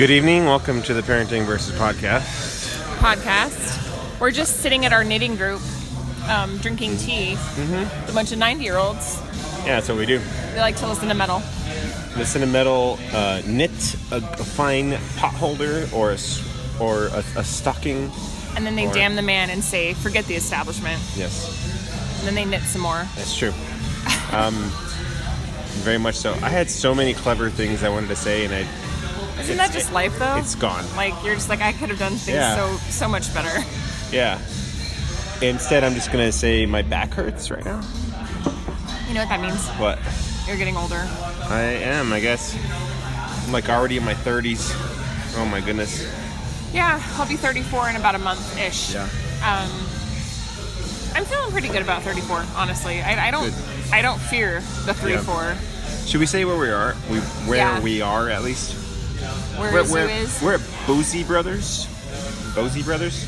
Good evening. Welcome to the Parenting Versus podcast. We're just sitting at our knitting group, drinking tea. With a bunch of 90-year-olds. Yeah, that's what we do. They like to listen to metal. Listen to metal, knit a fine pot holder or a stocking. And then they damn the man and say, forget the establishment. Yes. And then they knit some more. That's true. Very much so. I had so many clever things I wanted to say, and Isn't that just life, though? It's gone. Like, you're just like, I could have done things so much better. Yeah. Instead, I'm just going to say my back hurts right now. You know what that means? What? You're getting older. I am, I guess. I'm like already in my 30s. Oh my goodness. Yeah, I'll be 34 in about a month-ish. Yeah. I'm feeling pretty good about 34, honestly. I don't fear the 34. Yeah. Should we say where we are? We are, at least? We're at Boozy Brothers. Boozy Brothers.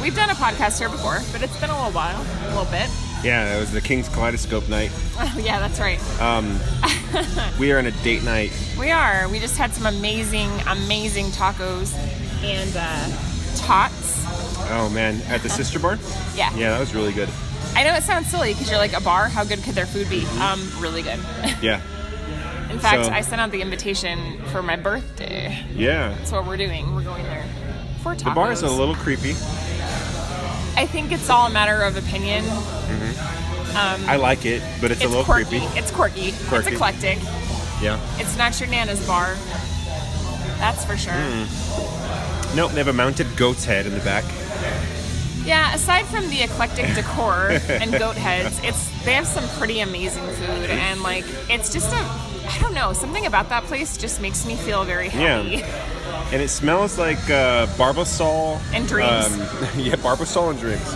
We've done a podcast here before, but it's been a little bit. Yeah, it was the King's Kaleidoscope night. Oh, yeah, that's right. We are on a date night. We are. We just had some amazing tacos and tots. Oh, man. At the Sister Bar? Yeah. Yeah, that was really good. I know it sounds silly because you're like, a bar? How good could their food be? Really good. Yeah. In fact, I sent out the invitation for my birthday. Yeah. That's what we're doing. We're going there for tacos. The bar is a little creepy. I think it's all a matter of opinion. Mm-hmm. I like it, but it's a little quirky. creepy. It's quirky. It's eclectic. Yeah. It's not your Nana's bar. That's for sure. Nope, they have a mounted goat's head in the back. Yeah, aside from the eclectic decor and goat heads, they have some pretty amazing food, and like it's just I don't know, something about that place just makes me feel very happy. Yeah. And it smells like Barbasol and dreams. Barbasol and dreams.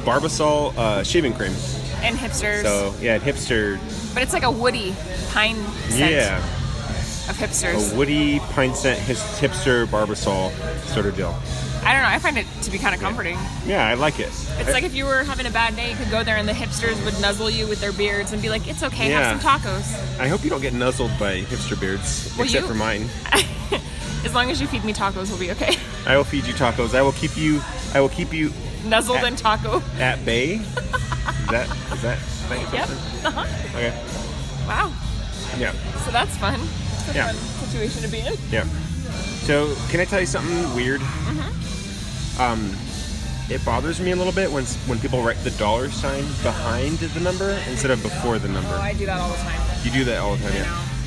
Barbasol shaving cream. And hipsters. So yeah, hipster. But it's like a woody pine scent. Yeah. Of hipsters. A woody pine scent hipster Barbasol sort of deal. I don't know. I find it to be kind of comforting. Yeah, I like it. It's like if you were having a bad day, you could go there and the hipsters would nuzzle you with their beards and be like, it's okay, have some tacos. I hope you don't get nuzzled by hipster beards, except for mine. As long as you feed me tacos, we'll be okay. I will feed you tacos. I will keep you nuzzled and taco at bay. Is that thing? Yep. Okay. Wow. Yeah. So that's fun. It's a fun situation to be in. Yeah. So, can I tell you something weird? Mm-hmm. It bothers me a little bit when people write the $ sign behind the number instead of before the number. Oh, I do that all the time. You do that all the time, yeah.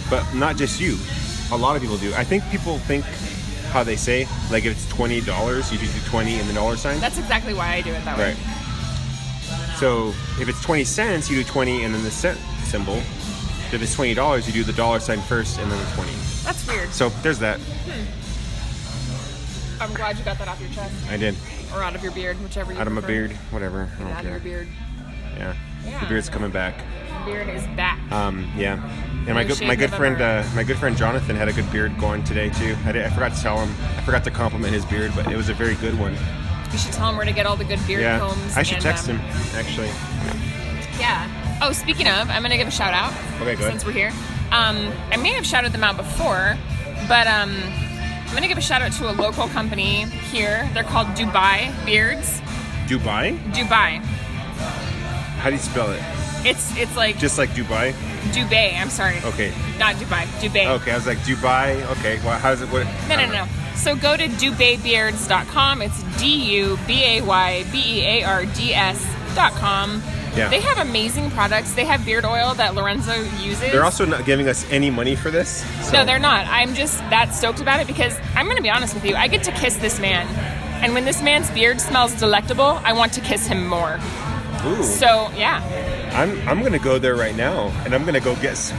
But not just you. A lot of people do. I think people think how they say, like if it's $20, you do 20 and the $ sign. That's exactly why I do it that way. Right. So, if it's 20 cents, you do 20 and then the cent symbol. If it's $20, you do the $ sign first and then the 20. That's weird. So, there's that. I'm glad you got that off your chest. I did. Or out of your beard, whichever you Out of my prefer. beard, whatever. I don't out care. of your beard. Yeah. The beard's coming back. The beard is back. Yeah. And my good friend Jonathan had a good beard going today too. I forgot to tell him. I forgot to compliment his beard, but it was a very good one. You should tell him where to get all the good beard combs. I should text him actually. Yeah. Oh, speaking of, I'm gonna give a shout out. Okay, good. Since we're here, I may have shouted them out before, but I'm gonna give a shout out to a local company here. They're called Dubai Beards. Dubai? Dubai. How do you spell it? It's like just like Dubai. Dubai. I'm sorry. Okay. Not Dubai. Dubai. Okay, I was like Dubai. Okay. Well, how does it? What? No. So go to DubaiBeards.com. It's DUBAYBEARDS.com. Yeah. They have amazing products. They have beard oil that Lorenzo uses. They're also not giving us any money for this. So. No, they're not. I'm just that stoked about it because I'm going to be honest with you. I get to kiss this man. And when this man's beard smells delectable, I want to kiss him more. Ooh. So, yeah. I'm going to go there right now, and I'm going to go get some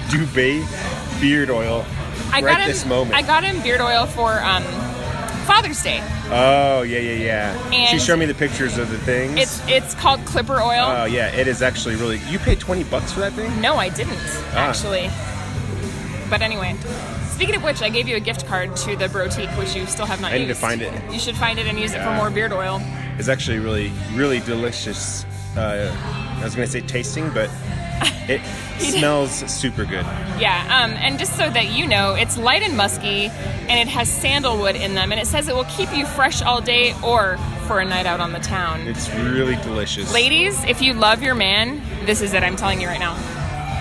Dubai beard oil this moment. I got him beard oil for Father's Day. Oh, yeah. And she showed me the pictures of the things. It's called Clipper Oil. Oh, yeah, it is actually really... You paid $20 for that thing? No, I didn't, actually. But anyway, speaking of which, I gave you a gift card to the Brotique, which you still have not used. I need to find it. You should find it and use it for more beard oil. It's actually really, really delicious. I was going to say tasting, but It smells super good. Yeah, and just so that you know, it's light and musky, and it has sandalwood in them, and it says it will keep you fresh all day or for a night out on the town. It's really delicious. Ladies, if you love your man, this is it. I'm telling you right now.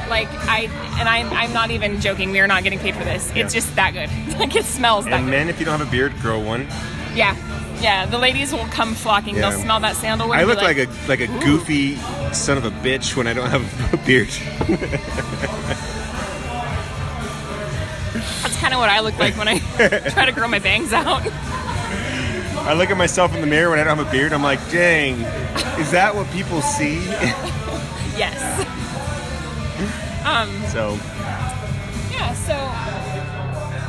Like, I'm not even joking. We are not getting paid for this. It's just that good. Like, it smells that good. And men, if you don't have a beard, grow one. Yeah. Yeah, the ladies will come flocking. Yeah. They'll smell that sandalwood. I look like a goofy son of a bitch when I don't have a beard. That's kind of what I look like when I try to grow my bangs out. I look at myself in the mirror when I don't have a beard. I'm like, dang, is that what people see? Yes. So. Yeah, so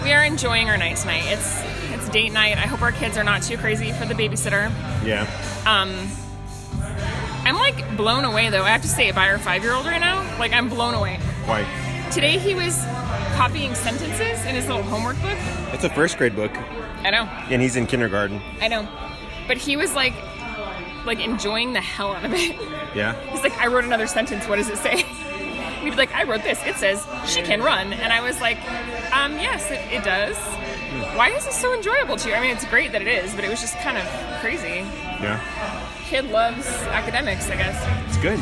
we are enjoying our night tonight. It's date night. I hope our kids are not too crazy for the babysitter. Yeah. I'm like blown away though. I have to say, by our 5-year-old right now, like I'm blown away. Why? Today he was copying sentences in his little homework book. It's a first grade book. I know. And he's in kindergarten. I know. But he was like enjoying the hell out of it. Yeah. He's like, I wrote another sentence. What does it say? And he'd be like, I wrote this. It says, she can run. And I was like, yes, it does. Why is this so enjoyable to you? I mean, it's great that it is, but it was just kind of crazy. Yeah. Kid loves academics, I guess. It's good.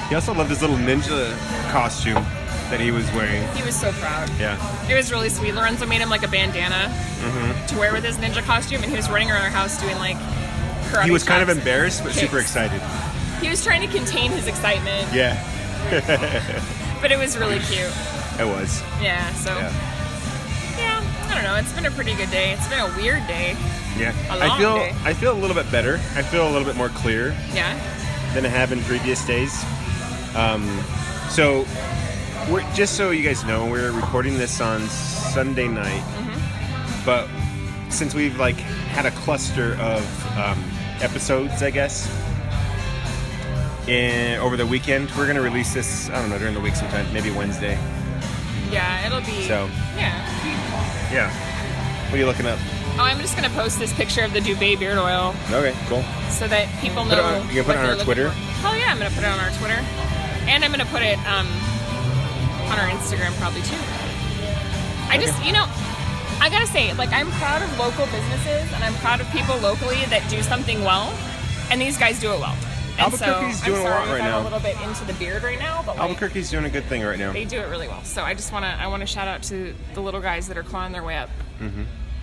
He also loved his little ninja costume that he was wearing. He was so proud. Yeah. It was really sweet. Lorenzo made him like a bandana to wear with his ninja costume, and he was running around our house doing like karate He was kind of chops embarrassed, but and super kicks. excited. He was trying to contain his excitement. Yeah. But it was really cute. It was. Yeah, so... Yeah, I don't know. It's been a pretty good day. It's been a weird day. Yeah. A long day. I feel a little bit better. I feel a little bit more clear Yeah? than I have in previous days. So, just so you guys know, we're recording this on Sunday night. But since we've like had a cluster of episodes, I guess, over the weekend, we're gonna release this. I don't know, during the week sometime, maybe Wednesday. Yeah, it'll be... So. Yeah. What are you looking up? Oh, I'm just going to post this picture of the Dubé beard oil Okay, cool. so that people know. You can put it on our Twitter? Oh, yeah, I'm going to put it on our Twitter. And I'm going to put it on our Instagram probably, too. I just, I got to say, like, I'm proud of local businesses, and I'm proud of people locally that do something well, and these guys do it well. And Albuquerque's doing I'm sorry a lot right if I'm now. a little bit into the beard right now, but like, Albuquerque's doing a good thing right now. they do it really well. So I just want to shout out to the little guys that are clawing their way up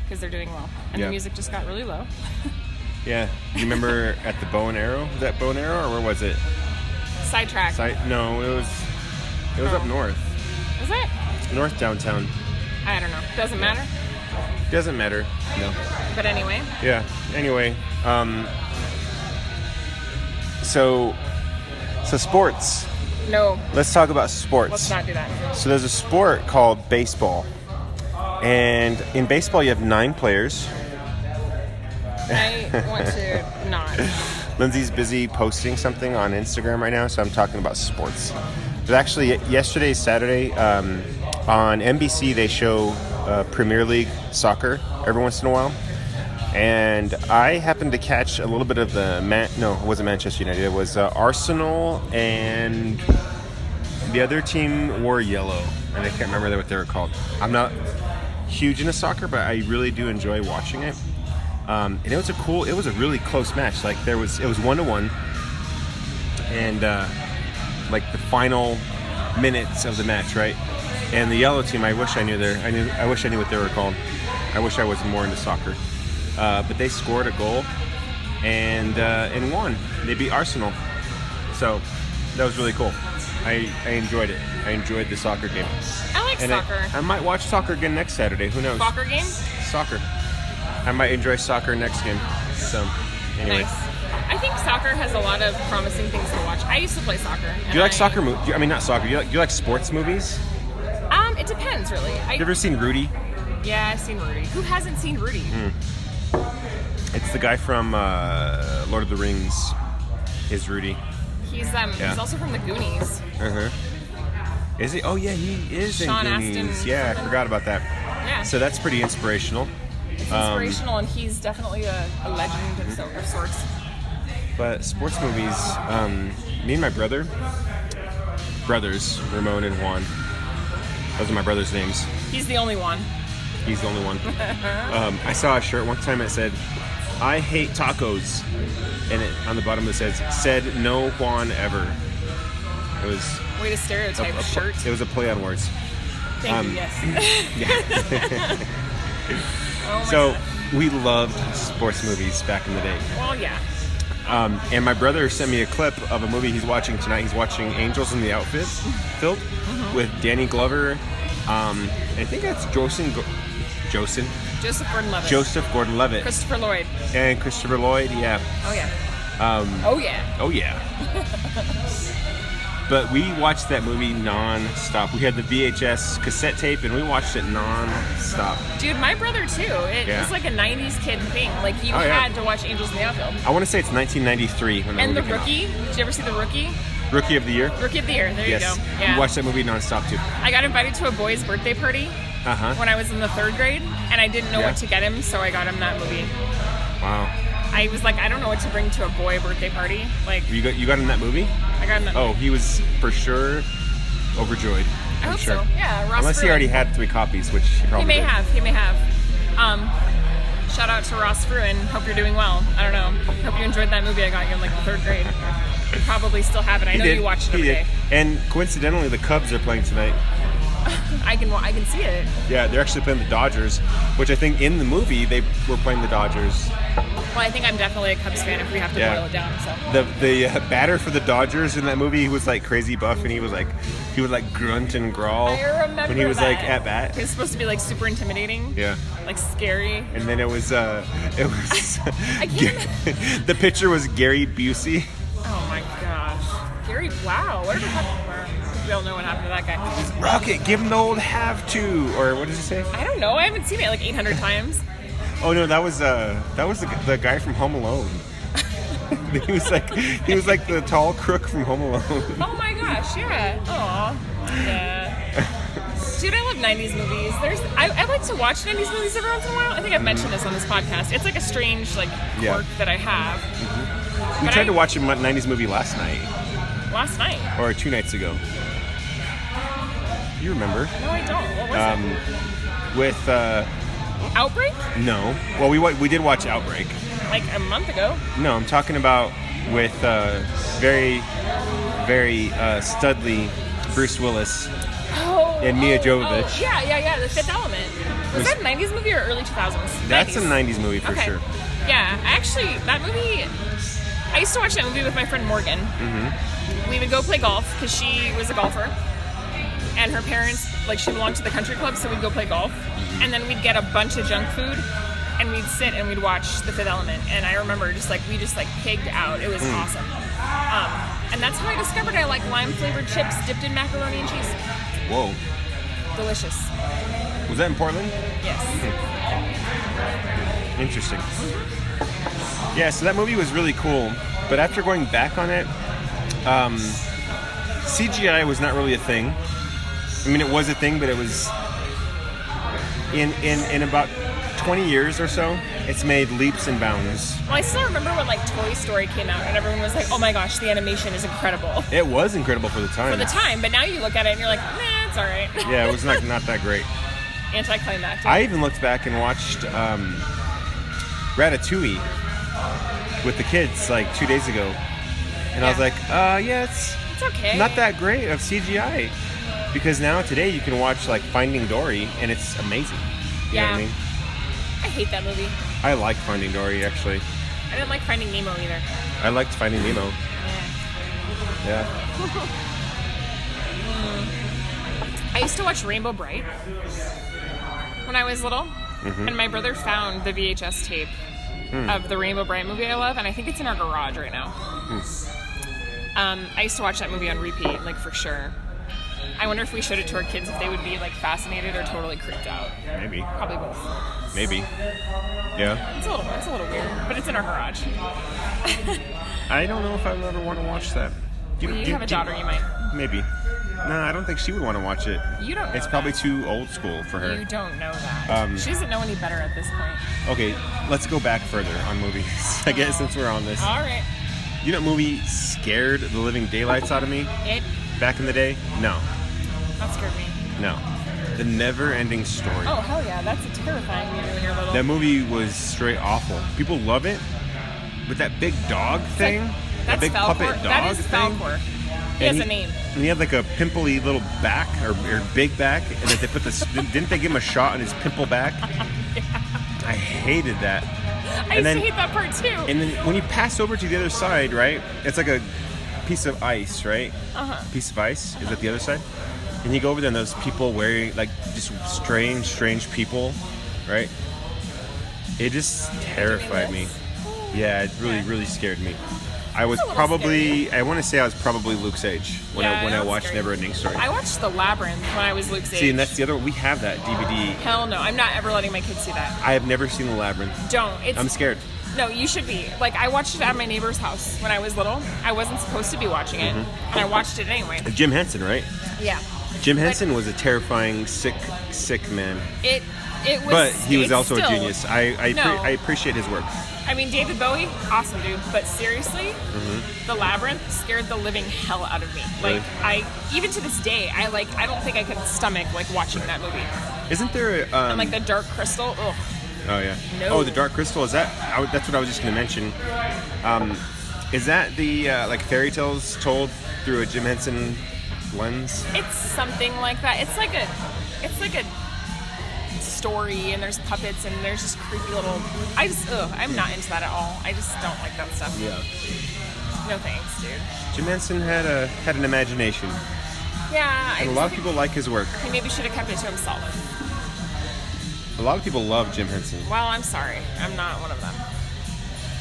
because they're doing well. And the music just got really low. Yeah. You remember at the Bow and Arrow? Was that Bow and Arrow, or where was it? Sidetrack. No, it was up north. Is it? North downtown. I don't know. Doesn't matter. Doesn't matter. No. But anyway. Yeah. Anyway, so sports. No. Let's talk about sports. Let's not do that. So there's a sport called baseball. And in baseball you have 9 players. I want to not. Lindsay's busy posting something on Instagram right now, so I'm talking about sports. But actually, yesterday, Saturday, on NBC, they show Premier League soccer every once in a while. And I happened to catch a little bit of the... it wasn't Manchester United. It was Arsenal, and the other team wore yellow. And I can't remember what they were called. I'm not huge into soccer, but I really do enjoy watching it. And it was a really close match. Like it was 1-1, and like the final minutes of the match, right? And the yellow team, I wish I knew what they were called. I wish I was more into soccer. But they scored a goal and won. They beat Arsenal. So that was really cool. I enjoyed it. I enjoyed the soccer game. I like soccer. I might watch soccer again next Saturday. Who knows? Soccer game? Soccer. I might enjoy soccer next game. So, anyway. Nice. I think soccer has a lot of promising things to watch. I used to play soccer. Do you like soccer movies? I mean, not soccer. Do you like sports movies? It depends, really. You ever seen Rudy? Yeah, I've seen Rudy. Who hasn't seen Rudy? It's the guy from Lord of the Rings. Is Rudy? He's also from the Goonies. Is he? Oh yeah, he is Sean in Goonies. Astin Yeah, I something. forgot about that. Yeah. So that's pretty inspirational. It's inspirational, and he's definitely a legend of sorts. But sports movies, me and my brother, brothers, Ramon and Juan. Those are my brothers' names. He's the only one. He's the only one. I saw a shirt one time that said, "I hate tacos," and on the bottom it said no Juan ever. It was way to stereotype shirt. It was a play on words. Thank you. Yes. Yeah. Oh so God. we loved sports movies back in the day. Well, yeah. And my brother sent me a clip of a movie he's watching tonight. He's watching Angels in the Outfield with Danny Glover. I think that's Joseph Gordon-Levitt. Joseph Gordon-Levitt. Christopher Lloyd. And Christopher Lloyd, yeah. Oh, yeah. Oh, yeah. But we watched that movie non-stop. We had the VHS cassette tape, and we watched it non-stop. Dude, my brother, too. It was like a 90s kid thing. Like, you had to watch Angels in the Outfield. I want to say it's 1993 when that movie came out. And The Rookie. Did you ever see The Rookie? Rookie of the Year? Rookie of the Year. There you go. Yeah. We watched that movie non-stop, too. I got invited to a boy's birthday party when I was in the 3rd grade, and I didn't know what to get him, so I got him that movie. Wow. I was like, I don't know what to bring to a boy birthday party. Like, you got in that movie? I got in that movie. Oh, he was for sure overjoyed. I hope so. Yeah, Ross Unless Fruin. he already had 3 copies, which he probably He may did. have. He may have. Shout out to Ross Fruin. Hope you're doing well. I don't know. Hope you enjoyed that movie I got you in like the 3rd grade. You probably still have it. I know you watched it every day. And coincidentally, the Cubs are playing tonight. I can see it. Yeah, they're actually playing the Dodgers, which I think in the movie they were playing the Dodgers. Well, I think I'm definitely a Cubs fan if we have to boil it down. So the batter for the Dodgers in that movie, he was like crazy buff, and he would like grunt and growl when he was like at bat. He was supposed to be like super intimidating. Yeah. Like scary. And then it was I can't. The pitcher was Gary Busey. Oh my gosh, Gary! Wow, whatever happened? We all know what happened to that guy. Rocket, give him the old have to, or what does he say? I don't know. I haven't seen it like 800 times. Oh no, that was the guy from Home Alone. he was like the tall crook from Home Alone. Oh my gosh, yeah. Aw, yeah. Dude, I love 90s movies. I like to watch 90s movies every once in a while. I think I've mentioned this on this podcast. It's like a strange quirk that I have. We tried to watch a 90s movie last night. Last night? Or 2 nights ago. You remember? No, I don't. What was it? With Outbreak? No. Well, we did watch Outbreak. Like a month ago? No, I'm talking about with very, very studly Bruce Willis and Mia Jovovich. Oh, yeah. The Fifth Element. Was that a 90s movie or early 2000s? That's 90s. a 90s movie for sure. Yeah, actually, that movie... I used to watch that movie with my friend Morgan. Mm-hmm. We would go play golf because she was a golfer. And her parents, she belonged to the country club, so we'd go play golf. And then we'd get a bunch of junk food, and we'd sit and we'd watch The Fifth Element. And I remember we just pigged out. It was awesome. And that's how I discovered I like lime-flavored chips dipped in macaroni and cheese. Whoa. Delicious. Was that in Portland? Yes. Interesting. Yeah, so that movie was really cool. But after going back on it, CGI was not really a thing. I mean, it was a thing, but it was in about 20 years or so, it's made leaps and bounds. Well, I still remember when Toy Story came out and everyone was like, "Oh my gosh, the animation is incredible." It was incredible for the time. For the time, but now you look at it and you're like, "Nah, it's all right." Yeah, it was not that great. Anticlimactic. I even looked back and watched Ratatouille with the kids 2 days ago, and I was like, it's okay. Not that great of CGI. Because now today you can watch Finding Dory and it's amazing. You know what I mean? I hate that movie. I like Finding Dory actually. I didn't like Finding Nemo either. I liked Finding Nemo. Yeah. I used to watch Rainbow Bright when I was little, and my brother found the VHS tape of the Rainbow Bright movie I love, and I think it's in our garage right now. I used to watch that movie on repeat, for sure. I wonder if we showed it to our kids, if they would be fascinated or totally creeped out. Maybe. Probably both. Maybe. Yeah. It's a little weird, but it's in our garage. I don't know if I would ever want to watch that. You have a daughter, you might. Maybe. No, I don't think she would want to watch it. You don't know It's probably too old school for her. You don't know that. She doesn't know any better at this point. Okay, let's go back further on movies, I guess, since we're on this. All right. You know what movie scared the living daylights out of me? It back in the day? No. That scared me. No. The Never-Ending Story. Oh, hell yeah. That's a terrifying movie when you're little. That movie was straight awful. People love it, but that big dog thing, that big puppet dog that is thing. Falcor. He has a name. And he had like a pimply little back, or big back, and then they put this. Didn't they give him a shot on his pimple back? Yeah. I hated that. I used to hate that part too. And then when you pass over to the other side, right? It's like a piece of ice, right? Piece of ice is at the other side. And you go over there and there's people wearing, like, just strange people, right? It just terrified me. Yeah, it really scared me. I was probably, I want to say I was probably Luke's age when I watched Never-Ending Story. I watched The Labyrinth when I was Luke's age. See, and that's the other one. We have that DVD. Hell no. I'm not ever letting my kids see that. I have never seen The Labyrinth. Don't. I'm scared. No, you should be. Like, I watched it at my neighbor's house when I was little. I wasn't supposed to be watching it, and I watched it anyway. Jim Henson, right? Yeah. Jim Henson was a terrifying, sick man. It was. But he was also a genius. I appreciate his work. I mean, David Bowie, awesome dude. But seriously, The Labyrinth scared the living hell out of me. Like, Really? even to this day, I don't think I could stomach like watching that movie. Isn't there a And like the Dark Crystal. Ugh. Oh yeah. No. Oh, the Dark Crystal. Is that? That's what I was just going to mention. Is that the like fairy tales told through a Jim Henson lens? It's something like that. It's like a story, and there's puppets, and there's just creepy little. I'm not into that at all. I just don't like that stuff. Yeah. No thanks, dude. Jim Henson had an imagination. Yeah. And a lot of people like his work. He maybe should have kept it to himself. A lot of people love Jim Henson. Well, I'm sorry. I'm not one of them.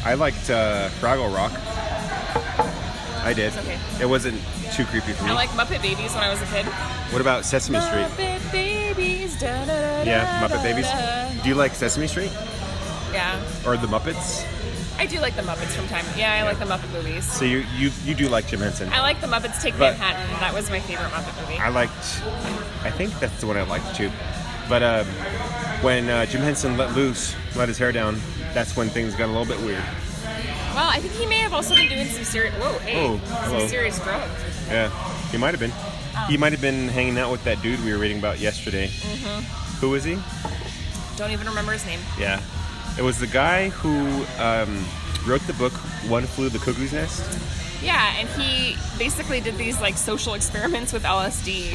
I liked Fraggle Rock. I did. It's okay. It wasn't too creepy for me. I like Muppet Babies when I was a kid. What about Sesame Street? Muppet Babies. Da, da, da, Yeah, Muppet da, Babies. da. Do you like Sesame Street? Yeah. Or the Muppets? I do like the Muppets from time. Yeah, I like the Muppet movies. So you do like Jim Henson? I like the Muppets Take But- Manhattan. That was my favorite Muppet movie. I think that's the one I liked too. But when Jim Henson let his hair down, that's when things got a little bit weird. Well, I think he may have also been doing some serious. Whoa, hey, hello. some serious drugs. Yeah, he might have been. He might have been hanging out with that dude we were reading about yesterday. Who was he? Don't even remember his name. Yeah, it was the guy who wrote the book One Flew the Cuckoo's Nest. Yeah, and he basically did these like social experiments with LSD,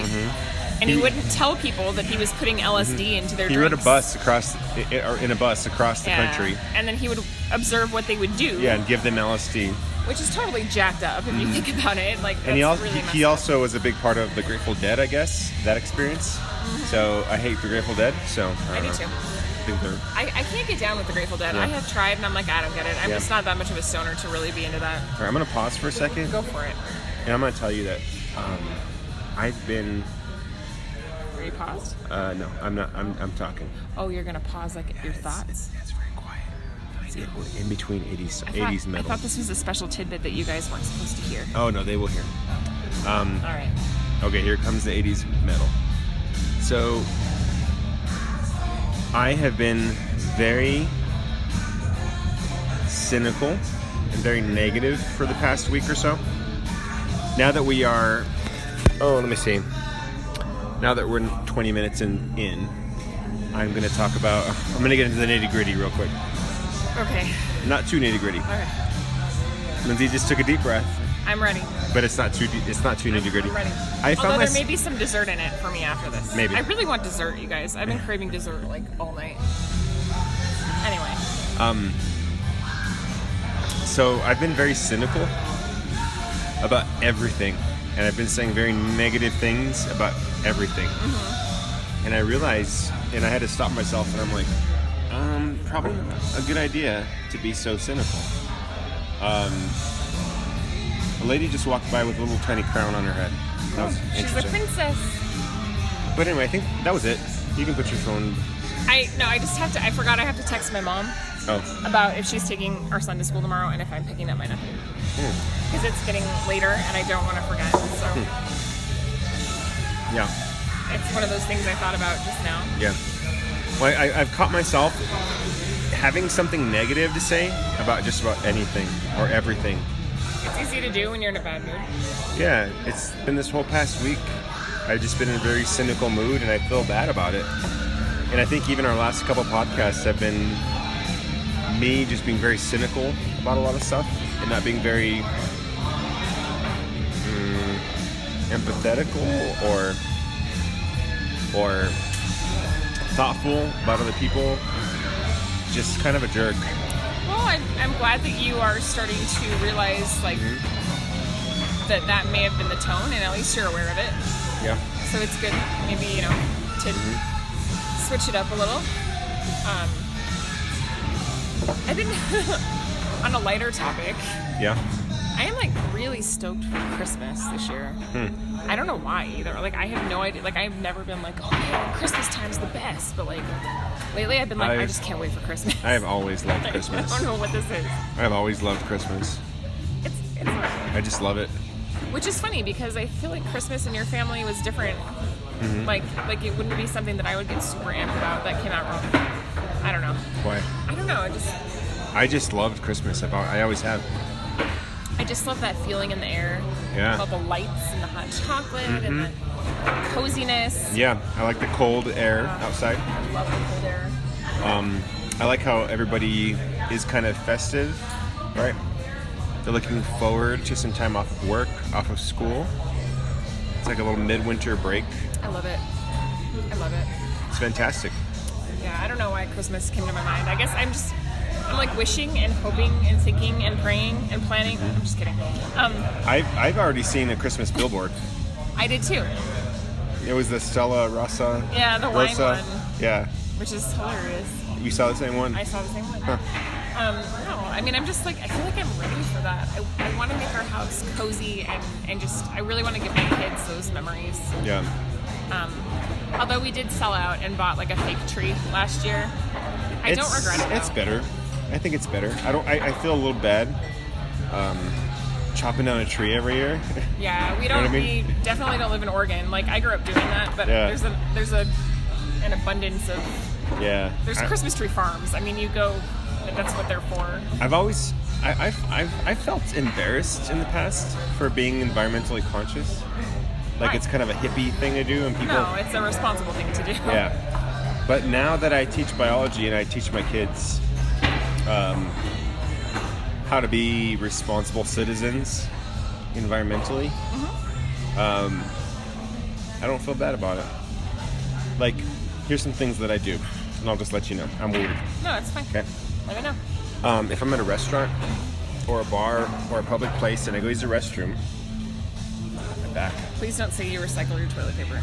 and he wouldn't tell people that he was putting LSD into their He drinks. rode a bus across the country. And then he would observe what they would do. Yeah, and give them LSD. Which is totally jacked up if you think about it. Like, that's And he really also was a big part of the Grateful Dead, I guess, that experience. So I hate the Grateful Dead. So I do don't know. too. I think they're. I can't get down with the Grateful Dead. Yeah. I have tried, and I'm like, I don't get it. I'm Yeah. just not that much of a stoner to really be into that. All right, I'm gonna pause for a second, Go for it. and I'm gonna tell you that I've been. Are you paused? No, I'm not. I'm talking. Oh, you're gonna pause like your thoughts? It's very quiet. We're in between 80s I metal. thought this was a special tidbit that you guys weren't supposed to hear. Oh no, they will hear. All right. Okay, here comes the 80s metal. So, I have been very cynical and very negative for the past week or so. Now that we are, let me see. Now that we're 20 minutes in, I'm going to talk about, I'm going to get into the nitty gritty real quick. Okay. Not too nitty gritty. All right. Lindsay just took a deep breath, I'm ready. but it's not too nitty gritty. I'm ready. I found Although there may be some dessert in it for me after this. Maybe. I really want dessert, you guys. I've been craving dessert like all night. Anyway. So I've been very cynical about everything, and I've been saying very negative things about everything. And I realized, and I had to stop myself, and I'm like, probably not a good idea to be so cynical. A lady just walked by with a little tiny crown on her head. That was She's a interesting. princess. But anyway, I think that was it. You can put your phone. I forgot I have to text my mom Oh, about if she's taking our son to school tomorrow and if I'm picking up my nephew. Because it's getting later and I don't want to forget. So yeah. it's one of those things I thought about just now. Yeah. Well, I've caught myself having something negative to say about just about anything or everything. It's easy to do when you're in a bad mood. Yeah, it's been this whole past week. I've just been in a very cynical mood, and I feel bad about it. And I think even our last couple podcasts have been me just being very cynical about a lot of stuff and not being very empathetical or thoughtful about other people. Just kind of a jerk. Well, I'm glad that you are starting to realize like that may have been the tone, and at least you're aware of it. Yeah. So it's good, maybe to switch it up a little. I think on a lighter topic. Yeah. I am like really stoked for Christmas this year. I don't know why either. Like I have no idea. Like I've never been like, oh man, Christmas time's the best. But like lately, I've been like, I just can't wait for Christmas. I have always loved Christmas. I don't know what this is. I've always loved Christmas. It's I just love it. Which is funny because I feel like Christmas in your family was different. Like it wouldn't be something that I would get super amped about that came out wrong. I don't know. Why? I don't know. I just loved Christmas. I always have. I just love that feeling in the air. Yeah. I love the lights and the hot chocolate and the coziness. Yeah, I like the cold air outside. I love the cold air. I like how everybody is kind of festive, right? They're looking forward to some time off of work, off of school. It's like a little midwinter break. I love it. I love it. It's fantastic. Yeah, I don't know why Christmas came to my mind. I guess I'm like wishing and hoping and thinking and praying and planning. I'm just kidding. I've already seen a Christmas billboard. I did too. It was the Stella Rosa. Yeah, the wine Rosa. one. Yeah. Which is hilarious. You saw the same one? I saw the same one. Huh. No, I mean, I'm just like, I feel like I'm ready for that. I want to make our house cozy and just, I really want to give my kids those memories. Yeah. Although we did sell out and bought like a fake tree last year. I don't regret it though. It's better. I think it's better. I feel a little bad chopping down a tree every year. Yeah, we You know don't. what I mean? We definitely don't live in Oregon. Like I grew up doing that, but Yeah. there's an abundance of. Yeah. There's Christmas tree farms. I mean, you go. That's what they're for. I've felt embarrassed in the past for being environmentally conscious. Like it's kind of a hippie thing to do, and people. No, it's a responsible thing to do. Yeah. But now that I teach biology and I teach my kids how to be responsible citizens environmentally, I don't feel bad about it. Like, here's some things that I do, and I'll just let you know. I'm weird. No, it's fine. Okay. Let me know. If I'm at a restaurant or a bar or a public place and I go use the restroom, I'm back. Please don't say you recycle your toilet paper.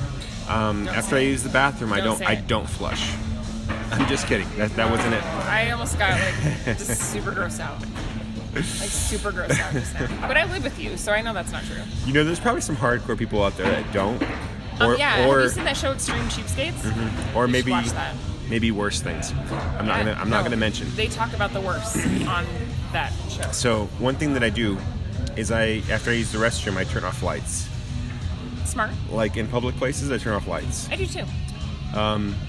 After I use the bathroom, I Don't don't flush. I'm just kidding. That wasn't it. I almost got like just super grossed out. Like super grossed out just now. But I live with you, so I know that's not true. You know, there's probably some hardcore people out there that don't. Yeah. Have you seen that show Extreme Cheapskates? Or You should watch that. maybe worse things. I'm not gonna mention. They talk about the worst on that show. So one thing that I do is after I use the restroom, I turn off lights. Smart. Like in public places, I turn off lights. I do too.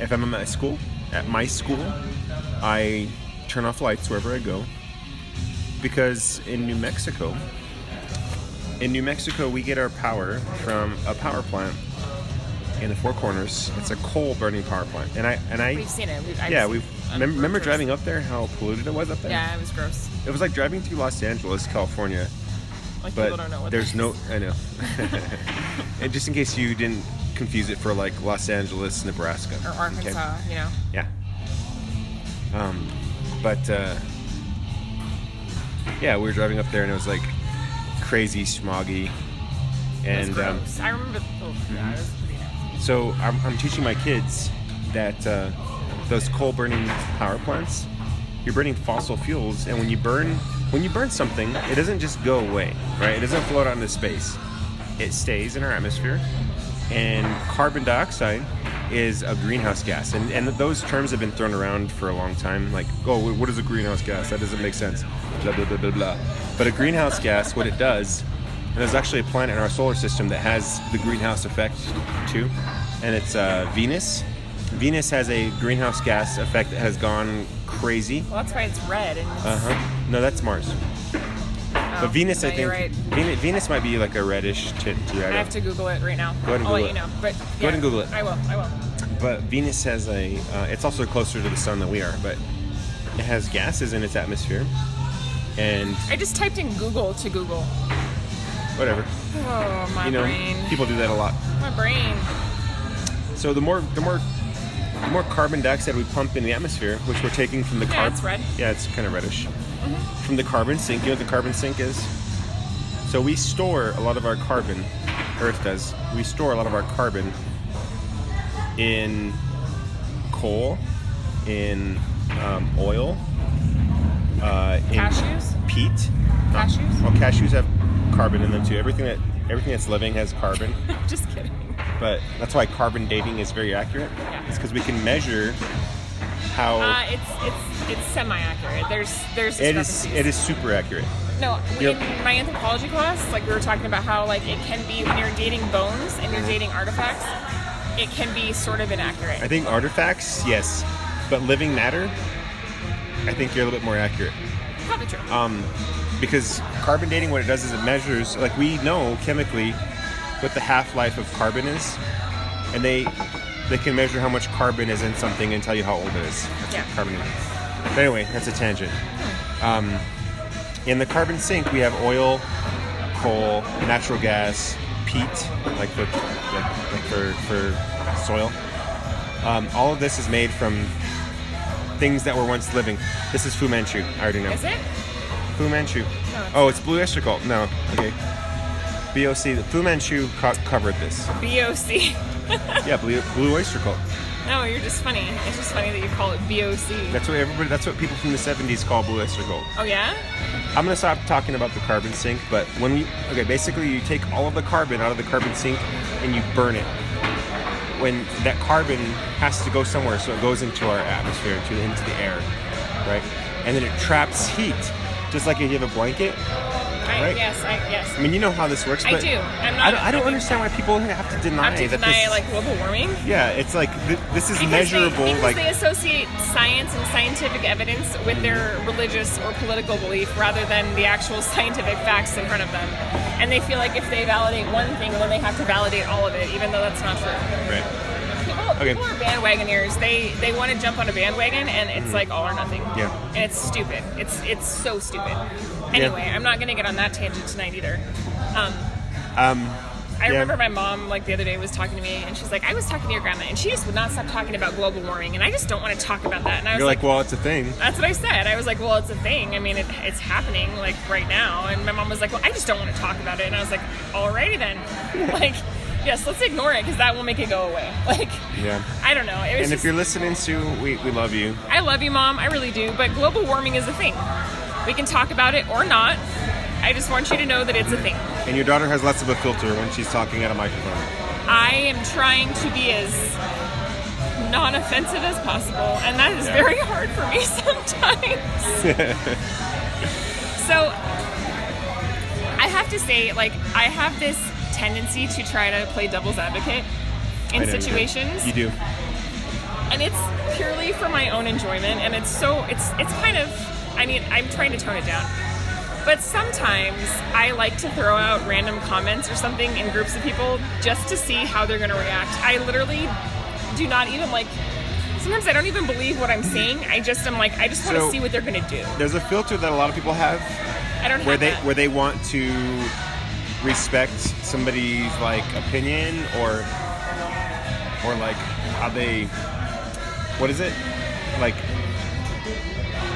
If I'm at my school, I turn off lights wherever I go. Because in New Mexico, we get our power from a power plant in the Four Corners. It's a coal-burning power plant, and I. We've seen it. Remember driving up there? How polluted it was up there? Yeah, it was gross. It was like driving through Los Angeles, California. Like But people don't know what there's that is. I know. And just in case you didn't confuse it for like Los Angeles, Nebraska. Or Arkansas, Okay. you know. Yeah. Yeah, we were driving up there and it was like crazy smoggy. And It was gross. I remember. Yeah, it was pretty nasty. so I'm teaching my kids that those coal burning power plants, you're burning fossil fuels, and when you burn something, it doesn't just go away, right? It doesn't float out into space. It stays in our atmosphere, and carbon dioxide is a greenhouse gas, and those terms have been thrown around for a long time. Like, oh, what is a greenhouse gas? That doesn't make sense. Blah blah blah blah blah. But a greenhouse gas, what it does, and there's actually a planet in our solar system that has the greenhouse effect too, and it's Venus. Venus has a greenhouse gas effect that has gone crazy. Well, that's why it's red. And it's, No, that's Mars. But Venus, no, I think you're right. Venus might be like a reddish tint too. I have to Google it right now. Go ahead and I'll Google let you know. But Go ahead and Google it. I will. But Venus has it's also closer to the sun than we are, but it has gases in its atmosphere. And I just typed in Google to Google. Whatever. Oh, my brain. People do that a lot. My brain. So the more carbon dioxide we pump in the atmosphere, which we're taking from the it's red. Yeah, it's kind of reddish. From the carbon sink. You know what the carbon sink is? So we store a lot of our carbon. Earth does. We store a lot of our carbon in coal, in oil, in Cashews? peat. Cashews? Well, cashews have carbon in them too. Everything that's living has carbon. Just kidding. But that's why carbon dating is very accurate. Yeah. It's because we can measure how. It's semi-accurate. There's discrepancies. It is super accurate. No, in my anthropology class, like we were talking about how like it can be when you're dating bones and you're dating artifacts, it can be sort of inaccurate. I think artifacts, yes, but living matter, I think you're a little bit more accurate. Probably true. Because carbon dating, what it does is it measures, like we know chemically what the half-life of carbon is, and they can measure how much carbon is in something and tell you how old it is. That's what carbon is. But anyway, that's a tangent. In the carbon sink, we have oil, coal, natural gas, peat, like for soil. All of this is made from things that were once living. This is Fu Manchu. I already know. Is it? Fu Manchu. No, it's blue oyster cult. No, okay. BOC. Fu Manchu covered this. BOC. Yeah, blue oyster cult. No, you're just funny. It's just funny that you call it BOC. That's what people from the 70s call blue oyster cult. Oh yeah? I'm gonna stop talking about the carbon sink, but basically you take all of the carbon out of the carbon sink and you burn it. When that carbon has to go somewhere, so it goes into our atmosphere, into the air, right? And then it traps heat, just like if you have a blanket. Right? Yes. I mean, you know how this works, but I do. I don't understand why people have to deny like global warming. Yeah, it's like this is measurable. Because they associate science and scientific evidence with their religious or political belief rather than the actual scientific facts in front of them. And they feel like if they validate one thing, then they have to validate all of it, even though that's not true. Right. People are bandwagoners. They want to jump on a bandwagon, and it's like all or nothing. Yeah. And it's stupid. It's so stupid. Anyway, I'm not going to get on that tangent tonight either. I remember my mom, like, the other day was talking to me, and she's like, I was talking to your grandma, and she just would not stop talking about global warming, and I just don't want to talk about that. And I was like, well, it's a thing. That's what I said. I was like, well, it's a thing. I mean, it's happening, like, right now. And my mom was like, well, I just don't want to talk about it. And I was like, alrighty then. Like, yes, let's ignore it, because that will make it go away. Like, yeah. I don't know. And if you're listening, Sue, we love you. I love you, Mom. I really do. But global warming is a thing. We can talk about it or not. I just want you to know that it's a thing. And your daughter has less of a filter when she's talking at a microphone. I am trying to be as non-offensive as possible, and that is very hard for me sometimes. So, I have to say, like, I have this tendency to try to play devil's advocate in situations. You do. And it's purely for my own enjoyment, and it's kind of, I mean, I'm trying to tone it down. But sometimes I like to throw out random comments or something in groups of people just to see how they're going to react. I literally do not even sometimes I don't even believe what I'm saying. I just want to see what they're going to do. There's a filter that a lot of people have. I don't have that. Where they want to respect somebody's like opinion or like how they, what is it? Like,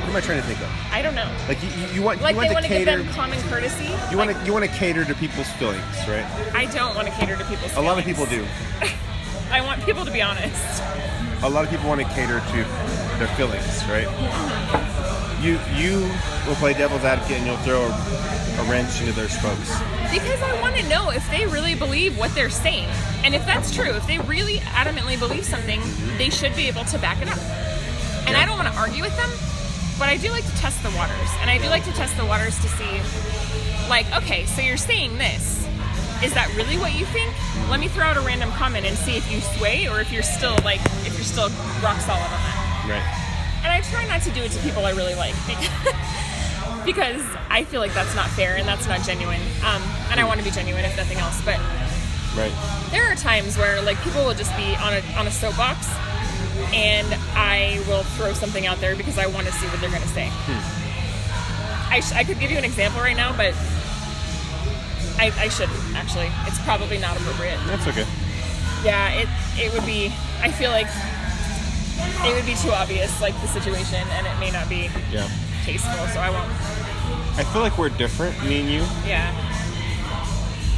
what am I trying to think of? I don't know. Like you want they to want to cater, give them common courtesy. You want to cater to people's feelings, right? I don't want to cater to people's feelings. A lot of people do. I want people to be honest. A lot of people want to cater to their feelings, right? You will play devil's advocate and you'll throw a wrench into their spokes. Because I want to know if they really believe what they're saying. And if that's true, if they really adamantly believe something, they should be able to back it up. And I don't want to argue with them, but I do like to test the waters. And I do like to test the waters to see, like, okay, so you're saying this. Is that really what you think? Let me throw out a random comment and see if you sway or if you're still rock solid on that. Right. And I try not to do it to people I really like because I feel like that's not fair and that's not genuine. And I want to be genuine if nothing else. But Right. there are times where like people will just be on a soapbox, and I will throw something out there because I want to see what they're going to say. I could give you an example right now, but I shouldn't, actually. It's probably not appropriate. That's okay. Yeah, it would be, I feel like it would be too obvious, like the situation, and it may not be tasteful, so I won't. I feel like we're different, me and you. Yeah.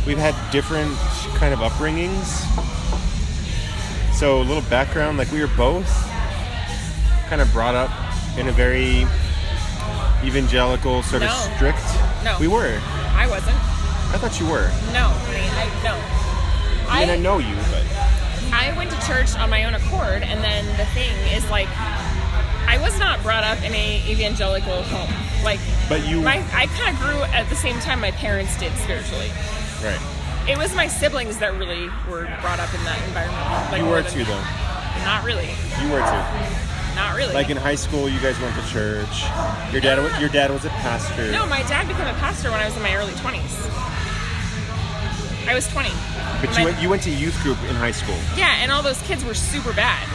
We've had different kind of upbringings. So a little background, like we were both kind of brought up in a very evangelical, sort of strict. No. We were. I wasn't. I thought you were. No, no. I mean, I know you, but... I went to church on my own accord, and then the thing is, like, I was not brought up in a evangelical home. Like, but you... I kind of grew at the same time my parents did spiritually. Right. It was my siblings that really were brought up in that environment. Like, you were too, though. Not really. You were too. Not really. Like in high school, you guys went to church. Your dad was a pastor. No, my dad became a pastor when I was in my early 20s. I was 20. But you went to youth group in high school. Yeah, and all those kids were super bad.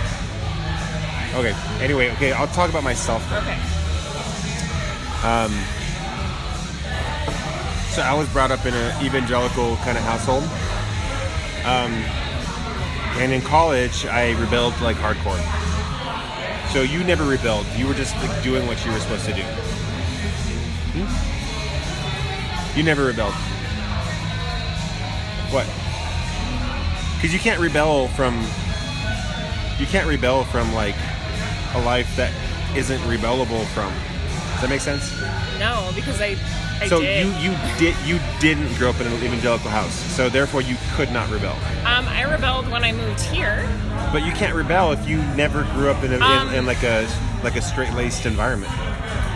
Okay. Anyway, I'll talk about myself then. Okay. So I was brought up in an evangelical kind of household. And in college, I rebelled like hardcore. So you never rebelled. You were just like, doing what you were supposed to do. You never rebelled. What? Because you can't rebel from like a life that isn't rebellable from. Does that make sense? No, because I so did. you didn't grow up in an evangelical house, so therefore you could not rebel. I rebelled when I moved here. But you can't rebel if you never grew up in like a straight-laced environment.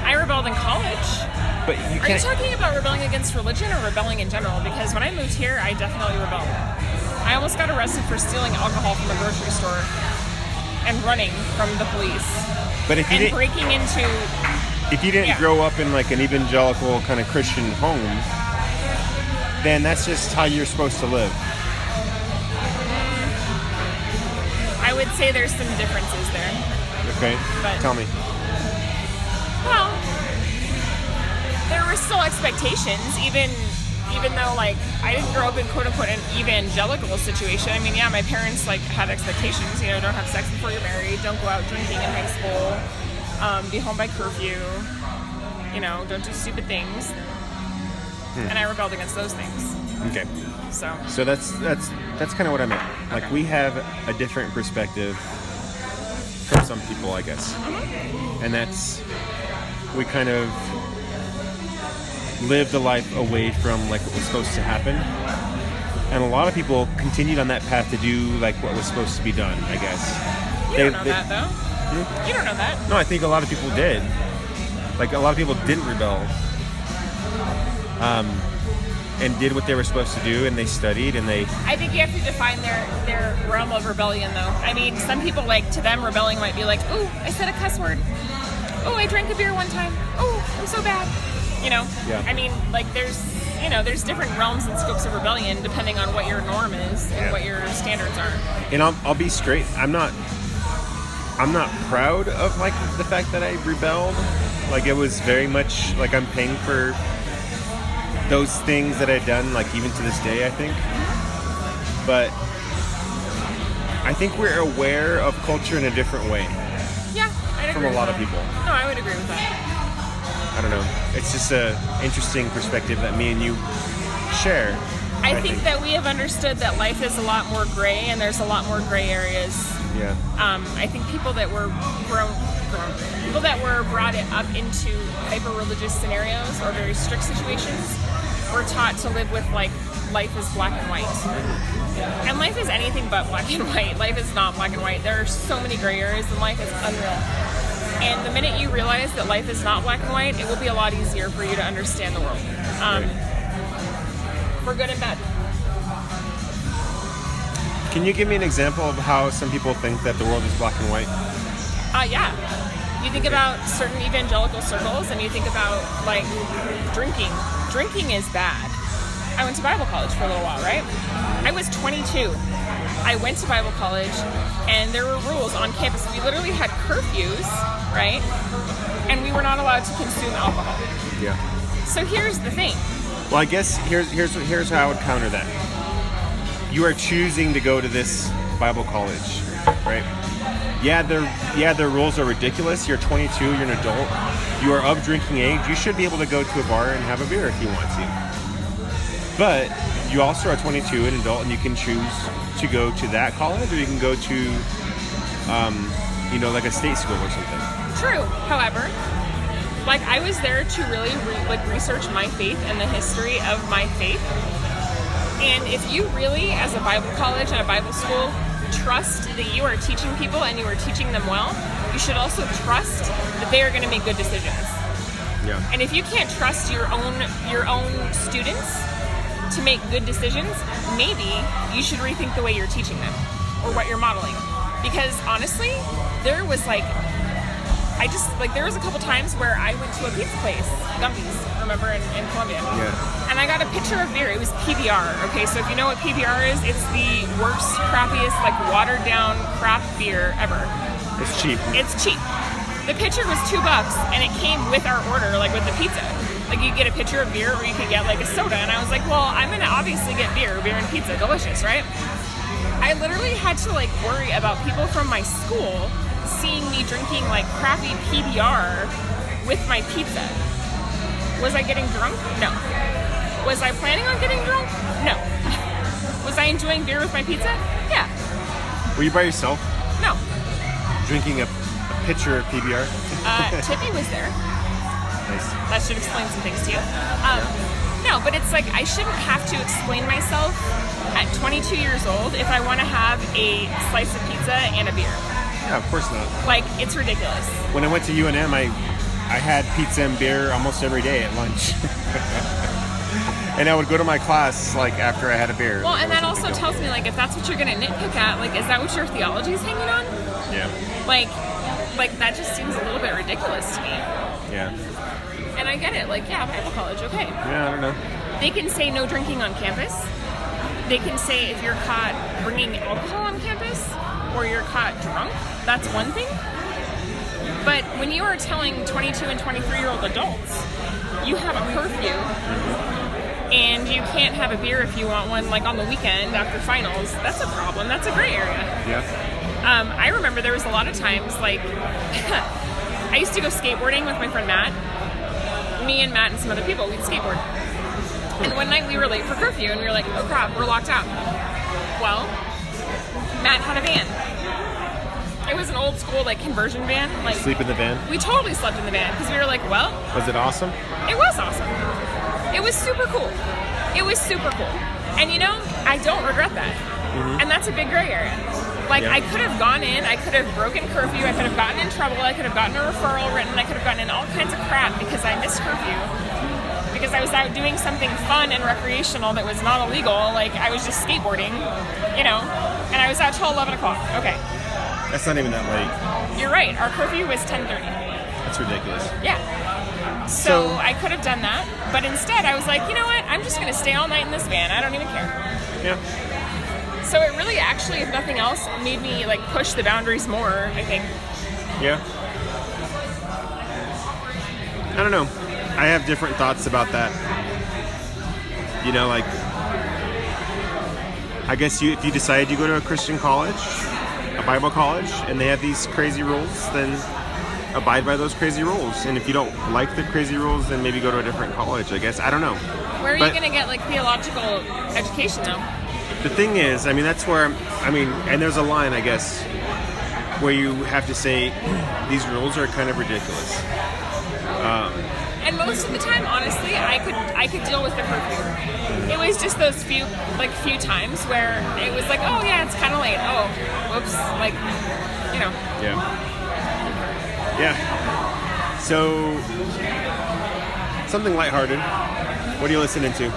I rebelled in college. But you can't. Are you talking about rebelling against religion or rebelling in general? Because when I moved here, I definitely rebelled. I almost got arrested for stealing alcohol from a grocery store and running from the police. But if you breaking into. If you didn't grow up in like an evangelical kind of Christian home, then that's just how you're supposed to live. I would say there's some differences there. Okay. But, tell me. Well, there were still expectations, even though like I didn't grow up in quote unquote an evangelical situation. I mean, yeah, my parents like had expectations. You know, don't have sex before you're married, don't go out drinking in high school, be home by curfew. You know, don't do stupid things. And I rebelled against those things. Okay. So that's kind of what I meant. Like we have a different perspective from some people, I guess. Mm-hmm. And that's we kind of lived a life away from like what was supposed to happen. And a lot of people continued on that path to do like what was supposed to be done, I guess. You don't know that though. You don't know that. No, I think a lot of people did. Like a lot of people didn't rebel. And did what they were supposed to do, and they studied, and they... I think you have to define their realm of rebellion, though. I mean, some people, like, to them, rebelling might be like, ooh, I said a cuss word. Oh, I drank a beer one time. Oh, I'm so bad. You know? Yeah. I mean, like, there's different realms and scopes of rebellion depending on what your norm is and what your standards are. And I'll be straight. I'm not proud of, like, the fact that I rebelled. Like, it was very much, like, I'm paying for... those things that I've done, like even to this day, I think. But I think we're aware of culture in a different way. Yeah, I'd agree from a lot of people. No, I would agree with that. I don't know. It's just a interesting perspective that me and you share. I think that we have understood that life is a lot more gray, and there's a lot more gray areas. Yeah. I think people that were people that were brought up into hyper-religious scenarios or very strict situations were taught to live with, like, life is black and white. And life is anything but black and white. Life is not black and white. There are so many gray areas, and life is unreal. And the minute you realize that life is not black and white, it will be a lot easier for you to understand the world. For good and bad. Can you give me an example of how some people think that the world is black and white? Yeah. You think about certain evangelical circles, and you think about, like, drinking. Drinking is bad. I went to Bible college for a little while, right? I was 22. I went to Bible college, and there were rules on campus. We literally had curfews, right? And we were not allowed to consume alcohol. Yeah. So here's the thing. Well, I guess here's how I would counter that. You are choosing to go to this Bible college, right? Yeah, their rules are ridiculous. You're 22, you're an adult. You are of drinking age. You should be able to go to a bar and have a beer if you want to. But you also are 22, an adult, and you can choose to go to that college, or you can go to, like a state school or something. True. However, like, I was there to really research my faith and the history of my faith. And if you really, as a Bible college and a Bible school, trust that you are teaching people and you are teaching them well, you should also trust that they are going to make good decisions. Yeah. And if you can't trust your own students to make good decisions, maybe you should rethink the way you're teaching them or what you're modeling. Because honestly, there was there was a couple times where I went to a pizza place, Gumby's, remember, in Columbia. Yeah. And I got a pitcher of beer. It was PBR. Okay, so if you know what PBR is, it's the worst, crappiest, like, watered down craft beer ever. It's cheap. It's cheap. The pitcher was $2, and it came with our order, like, with the pizza. Like, you get a pitcher of beer, or you could get, like, a soda. And I was like, well, I'm gonna obviously get beer and pizza. Delicious, right? I literally had to, like, worry about people from my school seeing me drinking, like, crappy PBR with my pizza. Was I getting drunk? No. Was I planning on getting drunk? No. Was I enjoying beer with my pizza? Yeah. Were you by yourself? No. Drinking a pitcher of PBR? Tippy was there. Nice. That should explain some things to you. No, but it's like, I shouldn't have to explain myself at 22 years old if I want to have a slice of pizza and a beer. Yeah, of course not. Like, it's ridiculous. When I went to UNM, I had pizza and beer almost every day at lunch. And I would go to my class, like, after I had a beer. Well, and that also tells me, like, if that's what you're going to nitpick at, like, is that what your theology is hanging on? Yeah. Like, that just seems a little bit ridiculous to me. Yeah. And I get it. Like, yeah, Bible college, okay. Yeah, I don't know. They can say no drinking on campus. They can say if you're caught bringing alcohol on campus or you're caught drunk, that's one thing. But when you are telling 22 and 23-year-old adults, you have a curfew, and you can't have a beer if you want one, like, on the weekend after finals, that's a problem. That's a gray area. Yeah. I remember there was a lot of times, like, I used to go skateboarding with my friend Matt. Me and Matt and some other people, we'd skateboard. And one night we were late for curfew, and we were like, oh crap, we're locked out. Well, Matt had a van. It was an old school, like, conversion van. Like, Sleep in the van? We totally slept in the van, because we were like, well... Was it awesome? It was awesome. It was super cool. It was super cool. And, you know, I don't regret that. Mm-hmm. And that's a big gray area. Like, yeah. I could have gone in, I could have broken curfew, I could have gotten in trouble, I could have gotten a referral written, I could have gotten in all kinds of crap because I missed curfew. Because I was out doing something fun and recreational that was not illegal. Like, I was just skateboarding, you know, and I was out till 11 o'clock. Okay. That's not even that late. You're right. Our curfew was 10:30. That's ridiculous. Yeah. So I could have done that, but instead I was like, you know what? I'm just going to stay all night in this van. I don't even care. Yeah. So it really actually, if nothing else, made me, like, push the boundaries more, I think. Yeah. I don't know. I have different thoughts about that. You know, like, I guess if you decide you go to a Christian college, a Bible college, and they have these crazy rules, then abide by those crazy rules. And if you don't like the crazy rules, then maybe go to a different college, I guess. I don't know. Where are you going to get, like, theological education, though? The thing is, I mean, that's where, and there's a line, I guess, where you have to say, these rules are kind of ridiculous. And most of the time, honestly, I could deal with the curfew. It was just those few times where it was like, oh yeah, it's kind of late. Oh, whoops, like, you know. Yeah. So, something lighthearted. What are you listening to?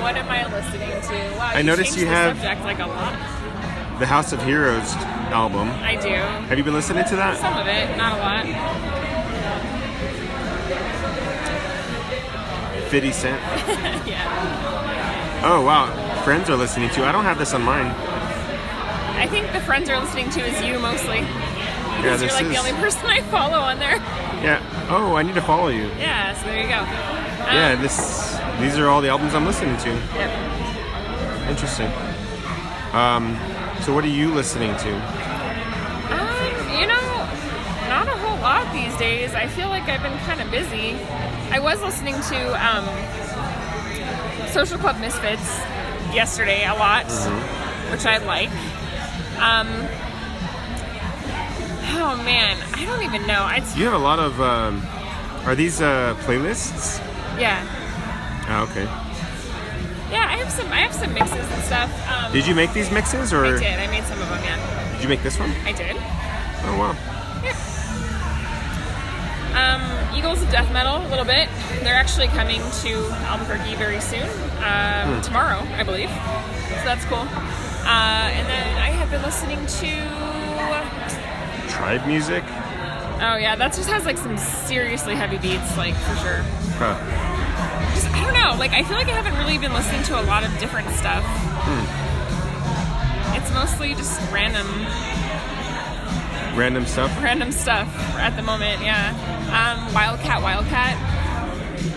What am I listening to? Wow, I noticed you the have subject, like, a lot. the House of Heroes album. I do. Have you been listening to that? Some of it, not a lot. 50 Cent. Yeah. Oh, wow. Friends are listening to. I don't have this on mine. I think the friends are listening to is you mostly. Yeah, Because this you're like is... the only person I follow on there. Yeah. Oh, I need to follow you. Yeah, so there you go. Yeah, these are all the albums I'm listening to. Yep. Interesting. So what are you listening to? You know, not a whole lot these days. I feel like I've been kind of busy. I was listening to Social Club Misfits yesterday a lot, which I like. Oh man, I don't even know. You have a lot of. Are these playlists? Yeah. Oh, okay. Yeah, I have some mixes and stuff. Did you make these mixes, or I did. I made some of them. Yeah. did you make this one? I did. Oh wow. Yeah. Eagles of Death Metal, a little bit. They're actually coming to Albuquerque very soon. Tomorrow, I believe. So that's cool. And then I have been listening to Tribe music. Oh yeah, that just has like some seriously heavy beats, like for sure. Huh. Just, I don't know. Like I feel like I haven't really been listening to a lot of different stuff. It's mostly just random stuff at the moment. Yeah. Wildcat,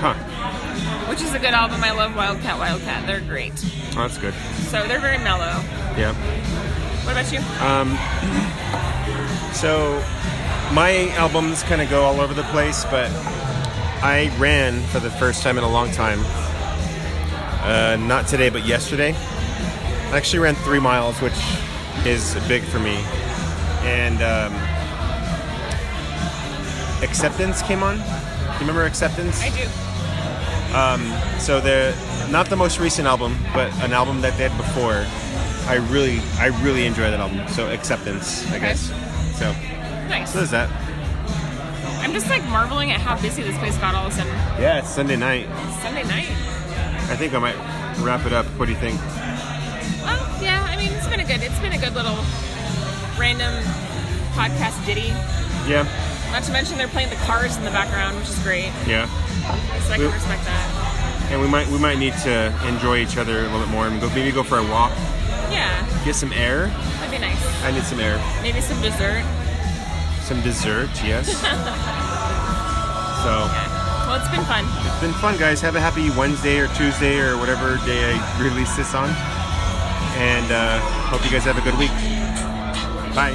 Huh. which is a good album. I love Wildcat. They're great. Oh, that's good. So they're very mellow. Yeah. What about you? So my albums kind of go all over the place, but I ran for the first time in a long time. Not today, but yesterday. I actually ran 3 miles, which is big for me. And Acceptance came on. You remember Acceptance? I do. So not the most recent album, but an album that they had before. I really enjoy that album. So Acceptance, I guess. So Nice. what is that? I'm just like marveling at how busy this place got all of a sudden. Yeah, it's Sunday night. Sunday night. I think I might wrap it up. What do you think? Well, yeah. I mean, it's been a good little random podcast ditty. Yeah. Not to mention they're playing the Cars in the background, which is great. Yeah. So I can respect that. And we might need to enjoy each other a little bit more and maybe go for a walk. Yeah. Get some air. That'd be nice. I need some air. Maybe some dessert. Some dessert, yes. So Yeah. Well, it's been fun. it's been fun, guys. Have a happy Wednesday or Tuesday or whatever day I release this on. And hope you guys have a good week. Bye.